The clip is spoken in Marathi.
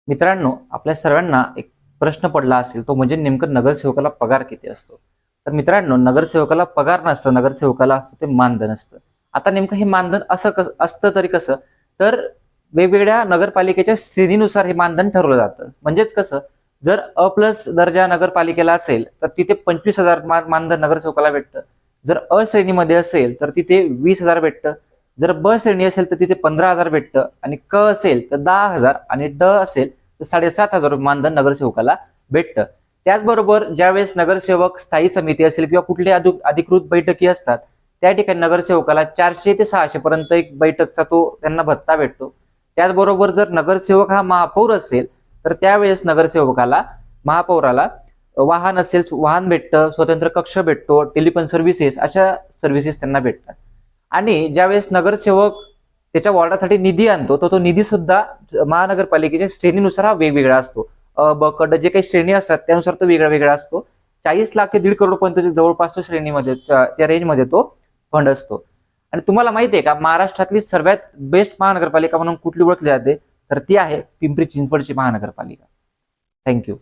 मित्रांनो, आपल्या सर्वांना एक प्रश्न पडला असेल, तो म्हणजे नेमकं नगरसेवकाला पगार किती असतो? तर मित्रांनो, नगरसेवकाला पगार नसतं, नगरसेवकाला असतं ते मानधन असतं. आता नेमकं हे मानधन असतं तरी कसं? तर वेगवेगळ्या नगरपालिकेच्या श्रेणीनुसार हे मानधन ठरवलं जातं. म्हणजेच कसं, जर अ प्लस दर्जा नगरपालिकेला असेल, तर तिथे 25,000 मानधन नगरसेवकाला भेटतं. जर अ श्रेणीमध्ये असेल, तर तिथे 20,000 भेटतं. जर ब श्रेणी असेल तर तिथे 15,000 भेटतं, आणि क असेल तर 10,000, आणि ड असेल तर 7,500 मानधन नगरसेवकाला भेटतं. त्याचबरोबर ज्यावेळेस नगरसेवक स्थायी समिती असेल किंवा कुठली अधिकृत बैठकी असतात, त्या ठिकाणी नगरसेवकाला 400 ते 600 पर्यंत एक बैठकचा तो त्यांना भत्ता भेटतो. त्याचबरोबर जर नगरसेवक हा महापौर असेल, तर त्यावेळेस नगरसेवकाला, महापौराला वाहन असेल, वाहन भेटतं, स्वतंत्र कक्ष भेटतो, टेलिफोन सर्व्हिसेस, अशा सर्व्हिसेस त्यांना भेटतात. आणि ज्यावेळेस नगरसेवक त्याच्या वॉर्डासाठी निधी आणतो, तो निधी सुद्धा महानगरपालिकेच्या श्रेणीनुसार हा वेगवेगळा असतो. अ ब क ड जे काही श्रेणी असतात त्यानुसार तो वेगळा वेगळा असतो. 40 लाख ते 1.5 करोड पर्यंत जवळपास श्रेणीमध्ये, त्या रेंजमध्ये तो फंड असतो. आणि तुम्हाला माहिती आहे का, महाराष्ट्रातली सर्वात बेस्ट महानगरपालिका म्हणून कुठली ओळखली जाते? तर ती आहे पिंपरी चिंचवडची महानगरपालिका. थँक्यू.